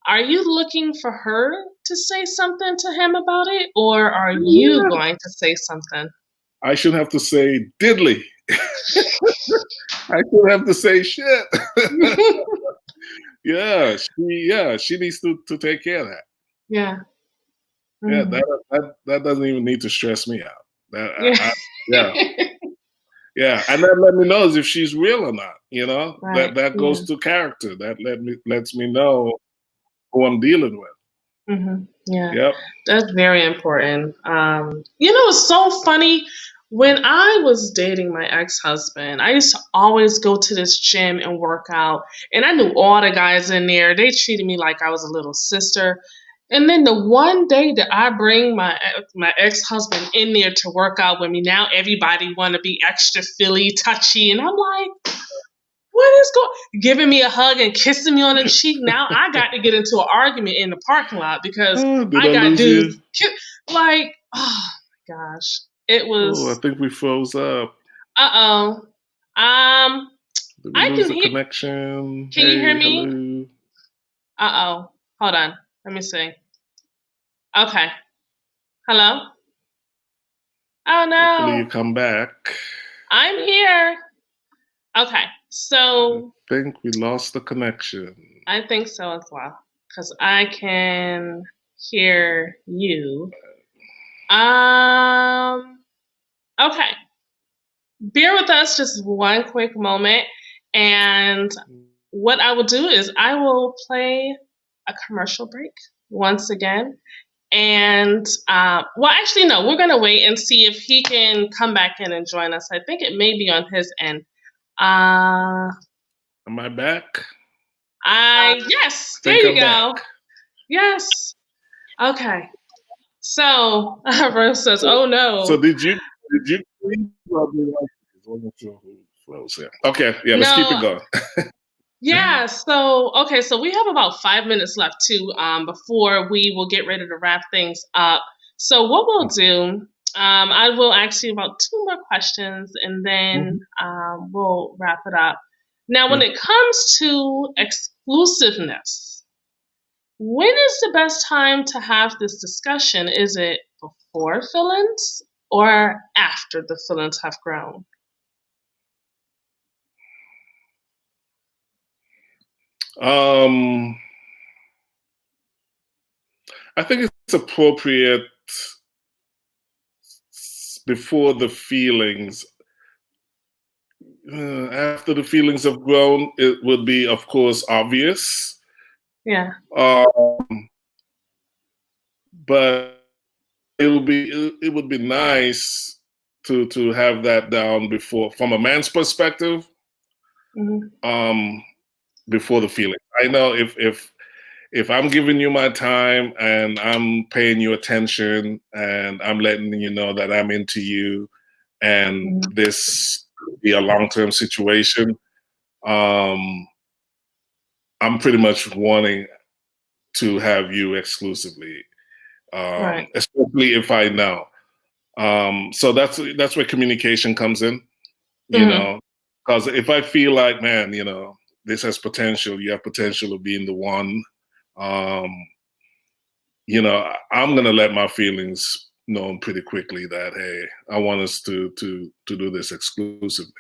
B: are you looking for her to say something to him about it, or are you going to say something?
C: I shouldn't have to say diddly. I shouldn't have to say shit. She needs to take care of that.
B: Yeah.
C: Yeah, that doesn't even need to stress me out. Yeah, and that let me know if she's real or not.
B: Right.
C: That goes to character. That lets me know who I'm dealing with.
B: Yeah.
C: Yep.
B: That's very important. It's so funny. When I was dating my ex-husband, I used to always go to this gym and work out. And I knew all the guys in there. They treated me like I was a little sister. And then the one day that I bring my ex-husband in there to work out with me, now everybody want to be extra Philly, touchy. And I'm like, what is giving me a hug and kissing me on the cheek? Now I got to get into an argument in the parking lot because I got dudes like, oh my gosh, it was.
C: Oh, I think we froze up.
B: Did we
C: lose the connection?
B: Can you hear me? Hello? Hold on. Let me see. Okay. Hello? Oh no.
C: Hopefully you come back.
B: I'm here. Okay. So
C: I think we lost the connection.
B: I think so as well. Because I can hear you. Okay. bear with us just one quick moment. And what I will do is I will play a commercial break once again. And, well, actually, no, we're going to wait and see if he can come back in and join us. I think it may be on his end.
C: Am I back?
B: Yes, there you go. Back. Yes. Okay. So, Rose says, "Oh no."
C: So did you? Okay, yeah, let's keep it going.
B: Yeah. So, okay. So we have about 5 minutes left too, before we will get ready to wrap things up. So what we'll do, I will ask you about 2 more questions, and then we'll wrap it up. Now, when it comes to exclusiveness, when is the best time to have this discussion? Is it before feelings or after the feelings have grown?
C: I think it's appropriate before the feelings. After the feelings have grown, it would be, of course, obvious.
B: Yeah.
C: But it would be nice to have that down before, from a man's perspective. Before the feeling. I know if I'm giving you my time and I'm paying you attention and I'm letting you know that I'm into you and this could be a long-term situation, I'm pretty much wanting to have you exclusively,
B: Right.
C: especially if I know. So that's where communication comes in, you know, because if I feel like, man, you know, this has potential, you have potential of being the one, you know, I'm gonna let my feelings know pretty quickly that, hey, I want us to do this exclusively.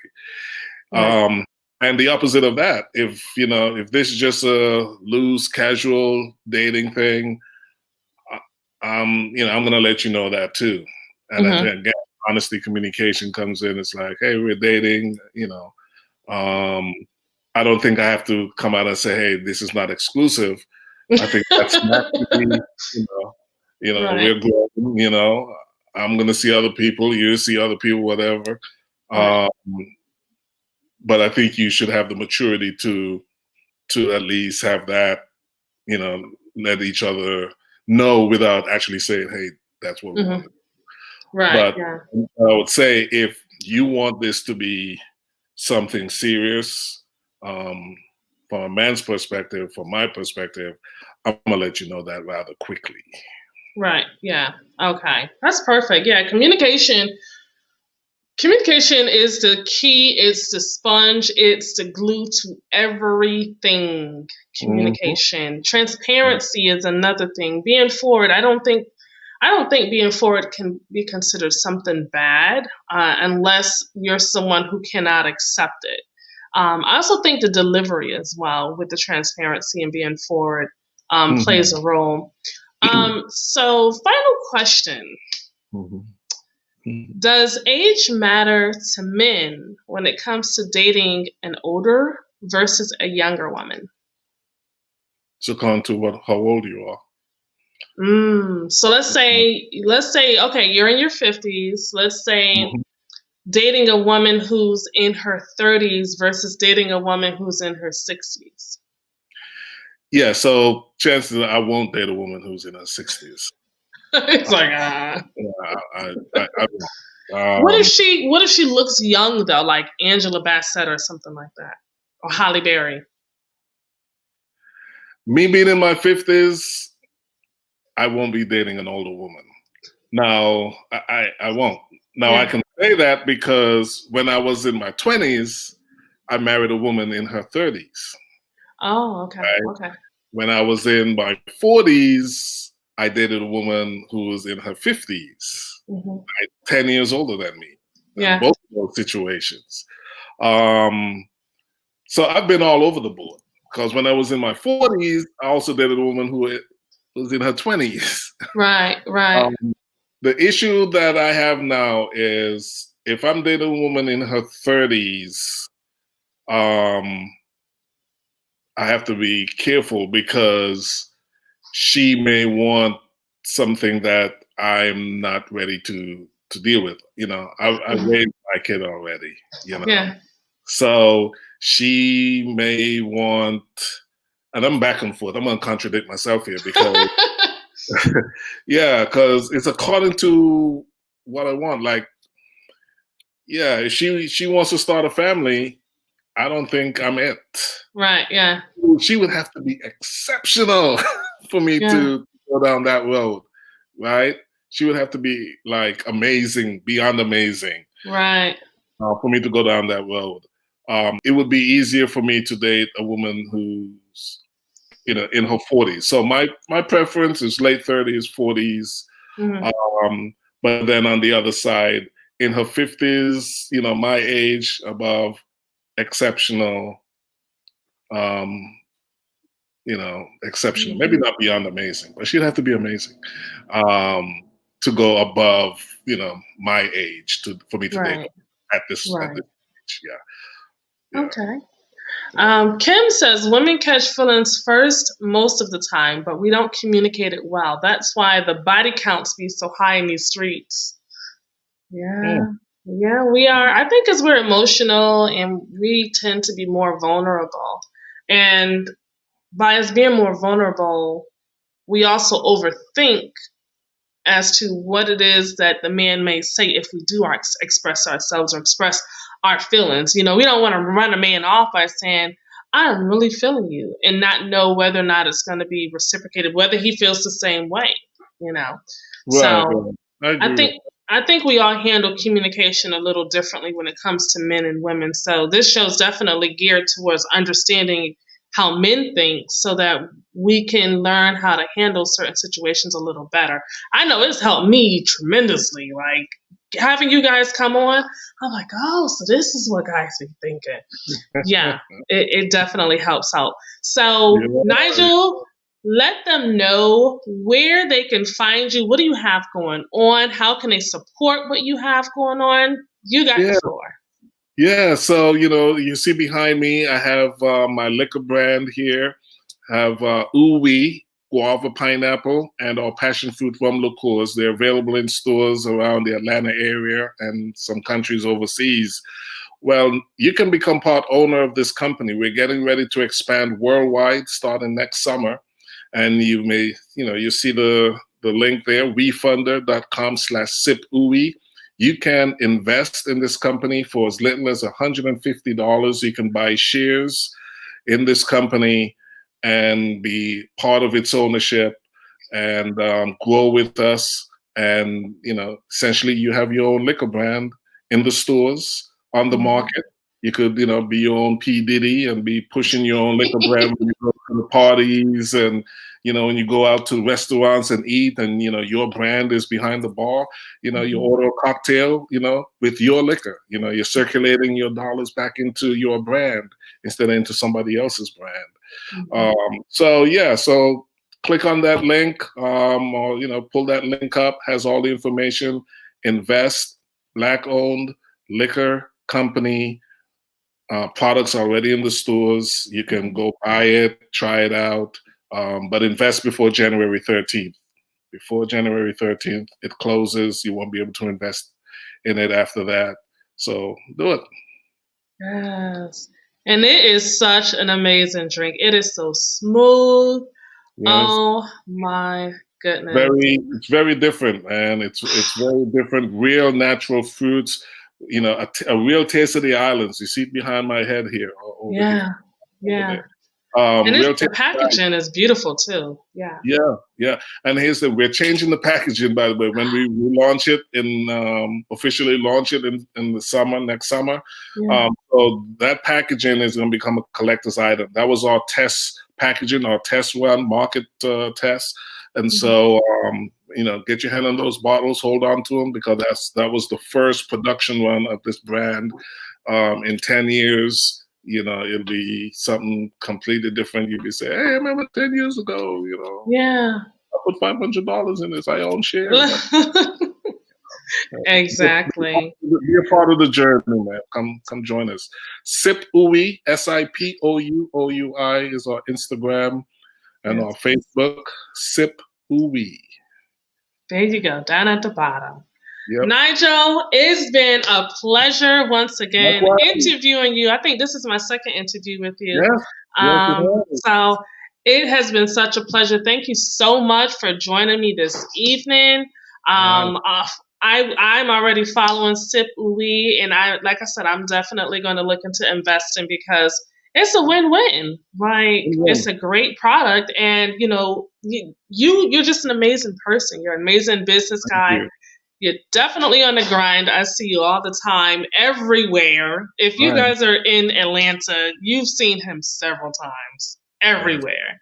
C: Right. And the opposite of that, if you know, if this is just a loose, casual dating thing, you know, I'm gonna let you know that too. And I think, again, honesty, communication comes in. It's like, hey, we're dating, you know. I don't think I have to come out and say, hey, this is not exclusive. I think that's naturally, you know, right. We're growing, you know, I'm going to see other people, you see other people, whatever. Right. But I think you should have the maturity to at least have that, you know, let each other know without actually saying, hey, that's what we want to do.
B: Right.
C: But I would say if you want this to be something serious, from a man's perspective, from my perspective, I'm gonna let you know that rather quickly.
B: Right. Yeah. Okay. That's perfect. Yeah. Communication is the key. It's the sponge. It's the glue to everything. Communication. Transparency is another thing. Being forward. I don't think being forward can be considered something bad, unless you're someone who cannot accept it. I also think the delivery as well, with the transparency and being forward, plays a role. So, final question. Does age matter to men when it comes to dating an older versus a younger woman?
C: So, according to how old you are.
B: So let's say, okay, you're in your 50s. Let's say dating a woman who's in her 30s versus dating a woman who's in her 60s.
C: Yeah, so chances are I won't date a woman who's in her 60s.
B: It's like, what if she looks young though, like Angela Bassett or something like that, or Halle Berry?
C: Me being in my 50s, I won't be dating an older woman. Now, I won't. Now, I can say that because when I was in my 20s, I married a woman in her 30s.
B: Oh, okay. Right? Okay.
C: When I was in my 40s, I dated a woman who was in her 50s, 10 years older than me. Yeah. Both of those situations. So I've been all over the board, because when I was in my 40s, I also dated a woman who was in her 20s.
B: Right, right.
C: The issue that I have now is if I'm dating a woman in her 30s, I have to be careful because she may want something that I'm not ready to deal with. I raised my kid already.
B: Yeah.
C: So she may want, and I'm back and forth. I'm gonna contradict myself here because yeah, because it's according to what I want. Like, yeah, if she wants to start a family, I don't think I'm it.
B: Right. Yeah.
C: She would have to be exceptional for me
B: Yeah.
C: to go down that road, right? She would have to be like amazing, beyond amazing,
B: Right.
C: for me to go down that road. It would be easier for me to date a woman who's in her 40s. So my preference is late 30s, 40s. But then on the other side, in her 50s, my age, above, exceptional, exceptional. Maybe not beyond amazing, but she'd have to be amazing to go above, my age for me to date
B: Right.
C: at this age. Yeah.
B: Okay. Kim says women catch feelings first most of the time, but we don't communicate it well. That's why the body counts be so high in these streets. Yeah. Yeah, we are. I think because we're emotional and we tend to be more vulnerable. And by us being more vulnerable, we also overthink as to what it is that the man may say if we do express ourselves or express our feelings. We don't want to run a man off by saying, I'm really feeling you, and not know whether or not it's going to be reciprocated, whether he feels the same way,
C: Right.
B: So
C: I agree.
B: I think we all handle communication a little differently when it comes to men and women. So this show is definitely geared towards understanding how men think so that we can learn how to handle certain situations a little better. I know it's helped me tremendously. Like having you guys come on, I'm like, oh, so this is what guys be thinking. Yeah, it definitely helps out. So Nigel, let them know where they can find you. What do you have going on? How can they support what you have going on? You got the floor.
C: Yeah, so you see behind me, I have my liquor brand here. I have Uwe guava pineapple and our passion fruit rum liqueurs. They're available in stores around the Atlanta area and some countries overseas. Well, you can become part owner of this company. We're getting ready to expand worldwide starting next summer. And you may, you see the link there, wefunder.com/sipuwe. You can invest in this company for as little as $150. You can buy shares in this company and be part of its ownership and grow with us. And, essentially you have your own liquor brand in the stores, on the market. You could, be your own P. Diddy and be pushing your own liquor brand when you go to the parties and, when you go out to restaurants and eat and, your brand is behind the bar, you order a cocktail, with your liquor, you're circulating your dollars back into your brand instead of into somebody else's brand. So click on that link or, pull that link up, has all the information. Invest, Black owned liquor company, products already in the stores. You can go buy it, try it out, but invest before January 13th. Before January 13th, it closes. You won't be able to invest in it after that. So do it.
B: Yes. And it is such an amazing drink. It is so smooth. Yes. Oh my goodness.
C: It's very different, man. It's very different. Real natural fruits. A real taste of the islands. You see it behind my head here.
B: Yeah. And the packaging is beautiful too. Yeah.
C: And we're changing the packaging, by the way, when we launch it officially launch it in the summer, next summer. So that packaging is going to become a collector's item. That was our test packaging, our test run, market test. And so, get your hand on those bottles, hold on to them, because that was the first production run of this brand. In 10 years, it'll be something completely different. You'll be saying, hey, I remember 10 years ago,
B: Yeah.
C: I put $500 in this. I own shares.
B: Exactly.
C: Be a part of the journey, man. Come join us. Sip Ooey, SIPOUOUI is our Instagram and our Facebook. Sip Ooey.
B: There you go, down at the bottom.
C: Yep.
B: Nigel, it's been a pleasure once again interviewing you. I think this is my second interview with you.
C: Yes,
B: so it has been such a pleasure. Thank you so much for joining me this evening. I'm already following Sip Ooey, and like I said, I'm definitely going to look into investing because it's a win-win. Like it's a great product, and you're just an amazing person. You're an amazing business guy. You're definitely on the grind. I see you all the time, everywhere. If you guys are in Atlanta, you've seen him several times, everywhere.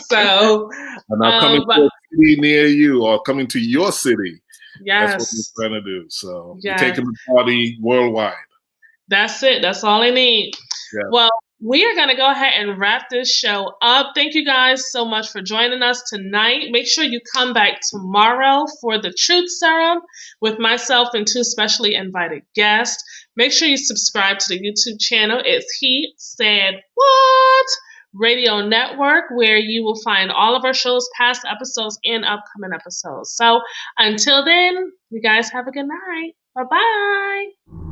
B: So,
C: and I'm coming to a city near you, or coming to your city.
B: Yes,
C: that's what we're trying to do. So, you're taking the party worldwide.
B: That's it. That's all I need.
C: Yeah.
B: Well, we are going to go ahead and wrap this show up. Thank you guys so much for joining us tonight. Make sure you come back tomorrow for the Truth Serum with myself and two specially invited guests. Make sure you subscribe to the YouTube channel. It's He Said What? Radio Network, where you will find all of our shows, past episodes, and upcoming episodes. So until then, you guys have a good night. Bye-bye.